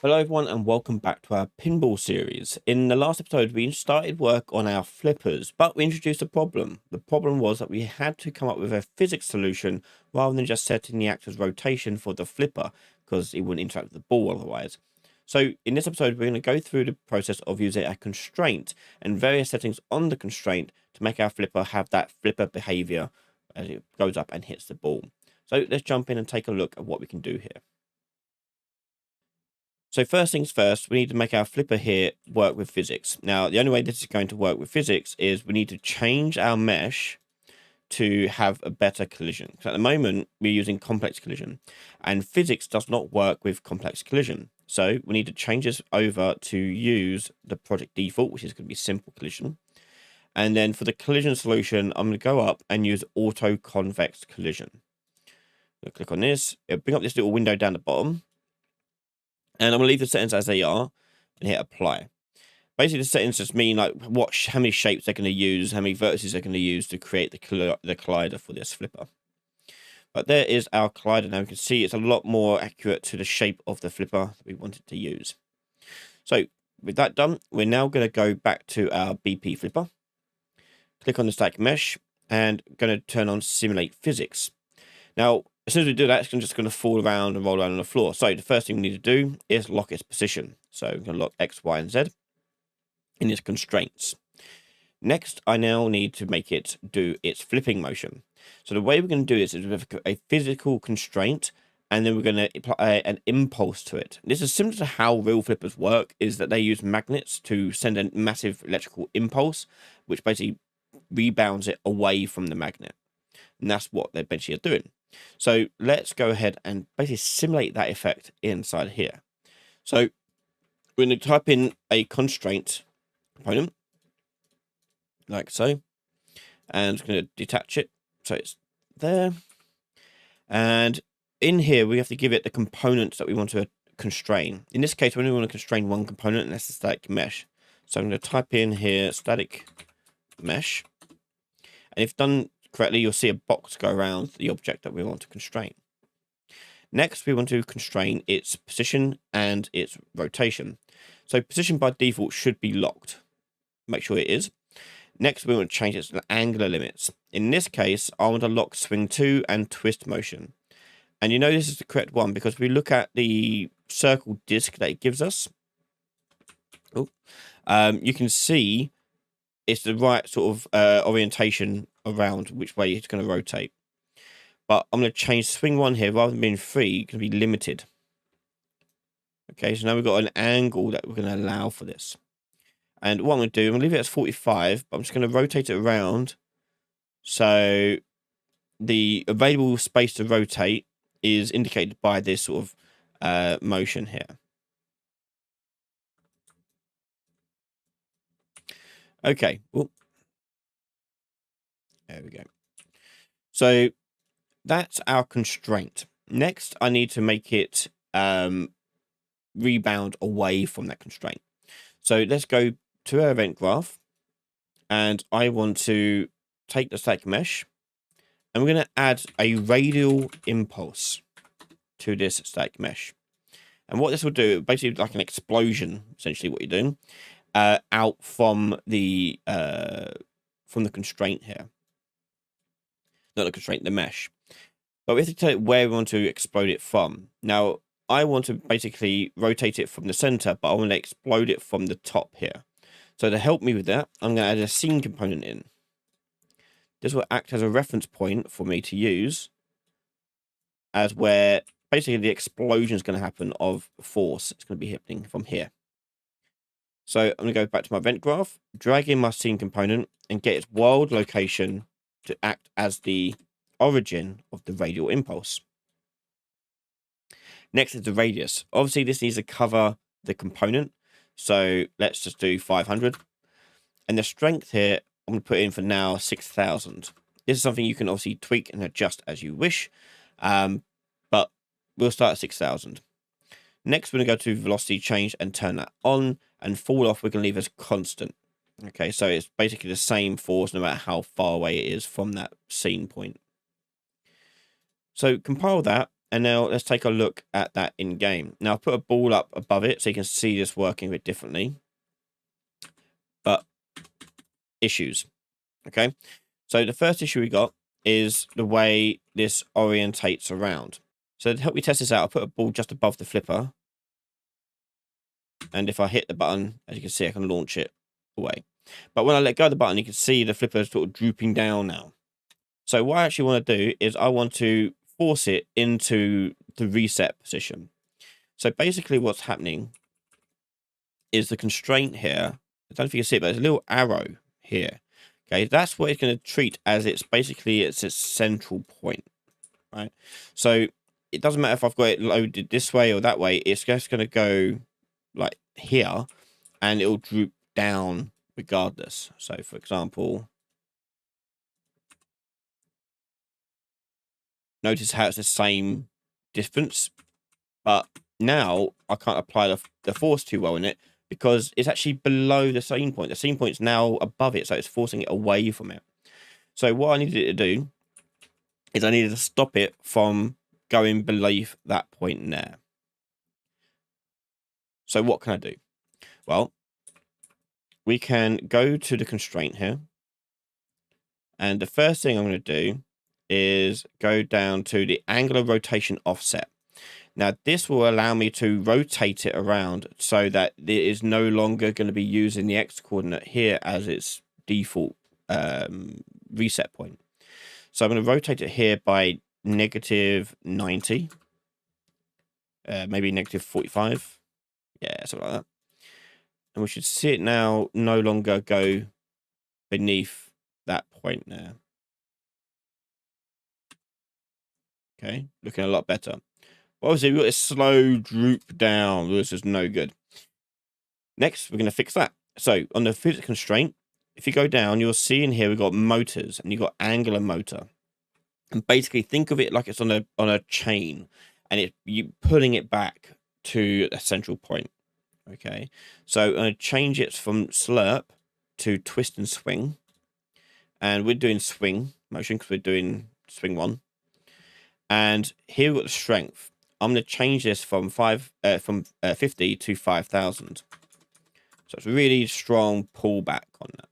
Hello everyone and welcome back to our pinball series. In the last episode we started work on our flippers, but we introduced a problem. The problem was that we had to come up with a physics solution rather than just setting the actor's rotation for the flipper, because it wouldn't interact with the ball otherwise. So in this episode we're going to go through the process of using a constraint and various settings on the constraint to make our flipper have that flipper behavior as it goes up and hits the ball. So let's jump in and take a look at what we can do here. So first things first, we need to make our flipper here work with physics. Now, the only way this is going to work with physics is we need to change our mesh to have a better collision. So at the moment, we're using complex collision, and physics does not work with complex collision. So we need to change this over to use the project default, which is going to be simple collision. And then for the collision solution, I'm going to go up and use auto convex collision. Click on this, it'll bring up this little window down the bottom. And I'm going to leave the settings as they are and hit apply. Basically, the settings just mean like how many shapes they're going to use, how many vertices they're going to use to create the collider for this flipper. But there is our collider. Now you can see it's a lot more accurate to the shape of the flipper that we wanted to use. So with that done, we're now going to go back to our BP flipper. Click on the static mesh and going to turn on simulate physics. Now, as soon as we do that, it's just going to fall around and roll around on the floor. So the first thing we need to do is lock its position. So we're going to lock X, Y, and Z in its constraints. Next, I now need to make it do its flipping motion. So the way we're going to do this is with a physical constraint, and then we're going to apply an impulse to it. This is similar to how real flippers work, is that they use magnets to send a massive electrical impulse, which basically rebounds it away from the magnet. And that's what they basically are doing. So let's go ahead and basically simulate that effect inside here. So we're going to type in a constraint component, like so, and I'm going to detach it. So it's there. And in here, we have to give it the components that we want to constrain. In this case, we only want to constrain one component, and that's the static mesh. So I'm going to type in here static mesh. And if done correctly, you'll see a box go around the object that we want to constrain. Next, we want to constrain its position and its rotation. So position by default should be locked. Make sure it is. Next, we want to change its angular limits. In this case, I want to lock swing 2 and twist motion. And you know this is the correct one because we look at the circle disc that it gives us. You can see it's the right sort of orientation around which way it's going to rotate. But I'm going to change swing 1 here, rather than being free, it's going to be limited. Okay, so now we've got an angle that we're going to allow for this. And what I'm going to do, I'm going to leave it as 45, but I'm just going to rotate it around. So the available space to rotate is indicated by this sort of motion here. Okay. Ooh. There we go. So that's our constraint. Next, I need to make it rebound away from that constraint. So let's go to our event graph, and I want to take the static mesh, and we're going to add a radial impulse to this static mesh. And what this will do, basically like an explosion, essentially what you're doing, out from the constraint here. Not the constraint, the mesh. But we have to tell it where we want to explode it from. Now, I want to basically rotate it from the center, but I want to explode it from the top here. So to help me with that, I'm going to add a scene component in. This will act as a reference point for me to use as where basically the explosion is going to happen of force. It's going to be happening from here. So I'm going to go back to my event graph, drag in my scene component, and get its world location to act as the origin of the radial impulse. Next is the radius. Obviously, this needs to cover the component. So let's just do 500. And the strength here, I'm going to put in for now 6,000. This is something you can obviously tweak and adjust as you wish. But we'll start at 6,000. Next, we're going to go to velocity change and turn that on. And fall off, we're going to leave as constant. Okay, so it's basically the same force no matter how far away it is from that scene point. So compile that, And now let's take a look at that in game. Now I've put a ball up above it so you can see this working a bit differently. But issues. Okay. So the first issue we got is the way this orientates around. So to help me test this out, I'll put a ball just above the flipper. And if I hit the button, as you can see, I can launch it away. But when I let go of the button, you can see the flipper is sort of drooping down now. So what I actually want to do is I want to force it into the reset position. So basically what's happening is the constraint here. I don't know if you can see it, but there's a little arrow here. Okay, that's what it's going to treat as its central point, right? So it doesn't matter if I've got it loaded this way or that way. It's just going to go like here, and it'll droop down regardless. So, for example, notice how it's the same distance, but now I can't apply the force too well in it because it's actually below the scene point. The scene point's now above it, so it's forcing it away from it. So what I needed it to do is I needed to stop it from going beneath that point there. So what can I do? Well, we can go to the constraint here. And the first thing I'm going to do is go down to the angular rotation offset. Now, this will allow me to rotate it around so that it is no longer going to be using the X coordinate here as its default reset point. So I'm going to rotate it here by -90, maybe -45. Yeah, something like that. And we should see it now no longer go beneath that point there. Okay, looking a lot better. Well, obviously, we've got a slow droop down. This is no good. Next, we're going to fix that. So on the physics constraint, if you go down, you'll see in here we've got motors and you've got angular motor. And basically, think of it like it's on a chain, and you pulling it back to a central point. Okay, so I'm going to change it from slurp to twist and swing, and we're doing swing motion because we're doing swing 1. And here we've got the strength. I'm going to change this from 50 to 5,000. So it's a really strong pullback on that.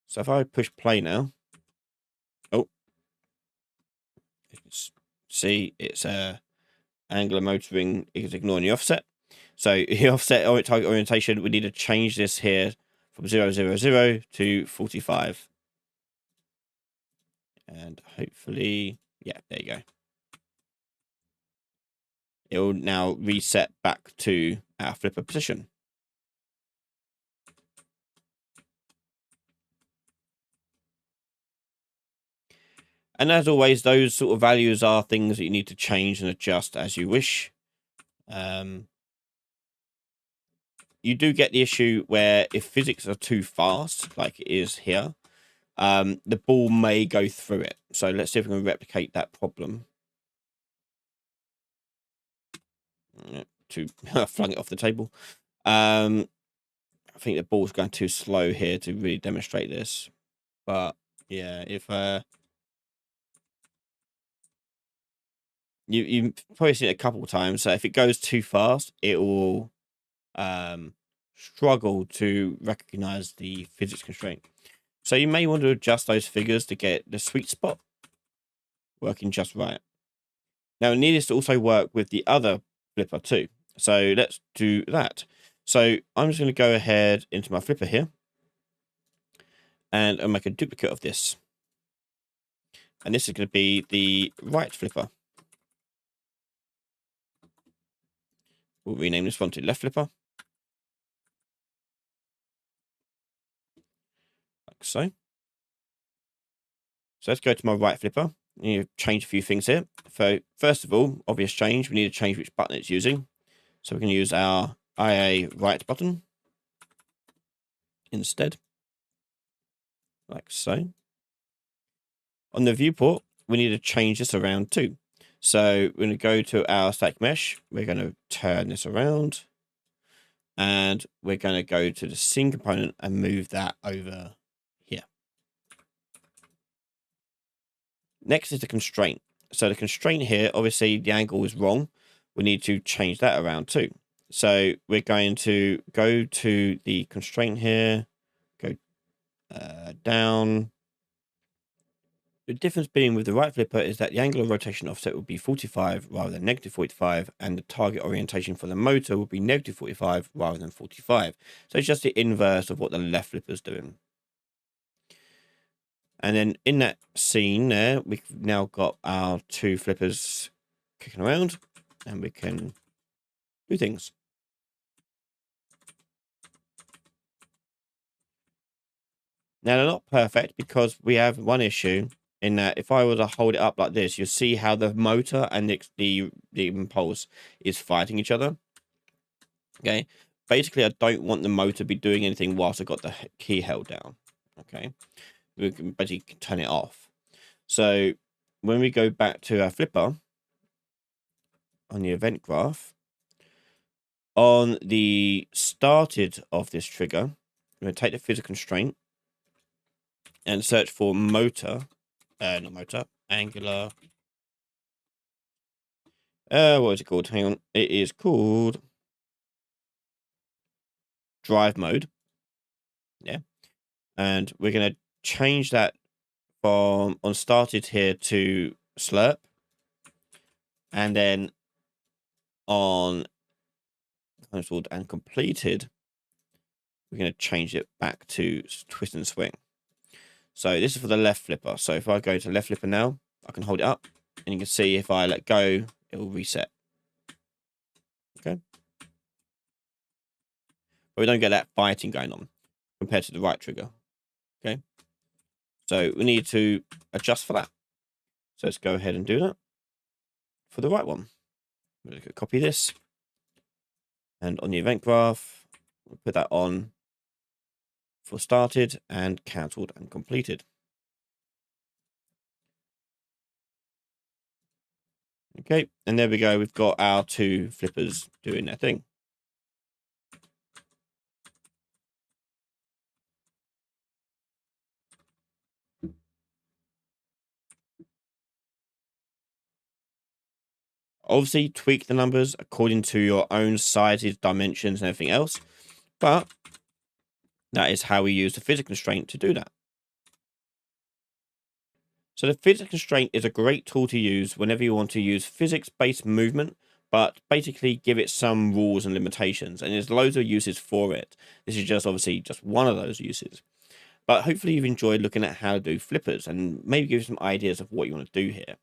So if I push play now, oh, you can see it's angular motoring is ignoring the offset. So the offset target orientation, we need to change this here from 000 to 45. And hopefully, yeah, there you go. It will now reset back to our flipper position. And as always, those sort of values are things that you need to change and adjust as you wish. You do get the issue where if physics are too fast, like it is here, the ball may go through it. So let's see if we can replicate that problem. Flung it off the table. I think the ball's going too slow here to really demonstrate this. But yeah, if you've probably seen it a couple of times. So if it goes too fast, it will struggle to recognize the physics constraint. So you may want to adjust those figures to get the sweet spot working just right. Now, it needs to also work with the other flipper too. So let's do that. So I'm just going to go ahead into my flipper here, and I'll make a duplicate of this. And this is going to be the right flipper. We'll rename this one to left flipper. Like so. So let's go to my right flipper. I need to change a few things here. So first of all, obvious change, we need to change which button it's using. So we're going to use our IA right button instead. Like so. On the viewport, we need to change this around too. So we're going to go to our static mesh. We're going to turn this around. And we're going to go to the scene component and move that over here. Next is the constraint. So the constraint here, obviously the angle is wrong. We need to change that around too. So we're going to go to the constraint here, go down. The difference being with the right flipper is that the angle of rotation offset will be 45 rather than negative 45, and the target orientation for the motor will be negative 45 rather than 45. So it's just the inverse of what the left flipper is doing. And then in that scene there, we've now got our two flippers kicking around, and we can do things. Now they're not perfect because we have one issue in that if I were to hold it up like this, you'll see how the motor and the impulse is fighting each other. Okay. Basically, I don't want the motor to be doing anything whilst I've got the key held down. Okay. We can basically turn it off. So when we go back to our flipper on the event graph, on the started of this trigger, I'm going to take the physical constraint and search for motor, not motor, angular. What is it called? Hang on. It is called drive mode. Yeah. And we're going to change that from on started here to slurp. And then on cancelled and completed, we're going to change it back to twist and swing. So this is for the left flipper. So if I go to left flipper now, I can hold it up and you can see if I let go, it will reset. Okay. But we don't get that fighting going on compared to the right trigger. Okay. So we need to adjust for that. So let's go ahead and do that for the right one. We're going to copy this. And on the event graph, we'll put that on for started and cancelled and completed. Okay, and there we go. We've got our two flippers doing their thing. Obviously, tweak the numbers according to your own sizes, dimensions, and everything else. But that is how we use the physics constraint to do that. So the physics constraint is a great tool to use whenever you want to use physics-based movement, but basically give it some rules and limitations. And there's loads of uses for it. This is just obviously just one of those uses. But hopefully you've enjoyed looking at how to do flippers and maybe give you some ideas of what you want to do here.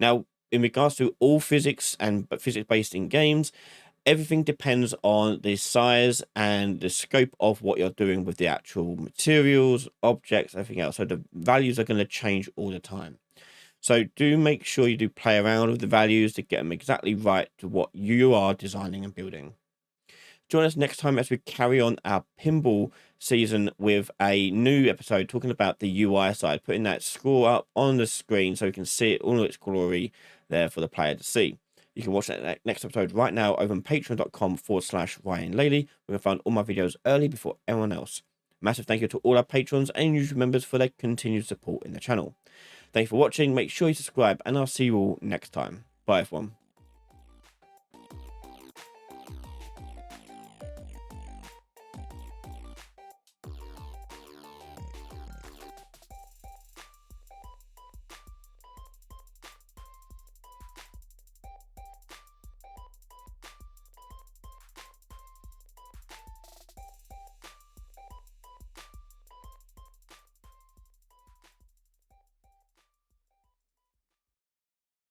Now, in regards to all physics and physics-based in games, everything depends on the size and the scope of what you're doing with the actual materials, objects, everything else. So the values are going to change all the time. So do make sure you do play around with the values to get them exactly right to what you are designing and building. Join us next time as we carry on our pinball season with a new episode talking about the UI side, putting that score up on the screen so you can see it all in its glory there for the player to see. You can watch that next episode right now over on patreon.com/Ryan Laley. We can find all my videos early before everyone else. Massive thank you to all our patrons and YouTube members for their continued support in the channel. Thank you for watching. Make sure you subscribe and I'll see you all next time. Bye everyone.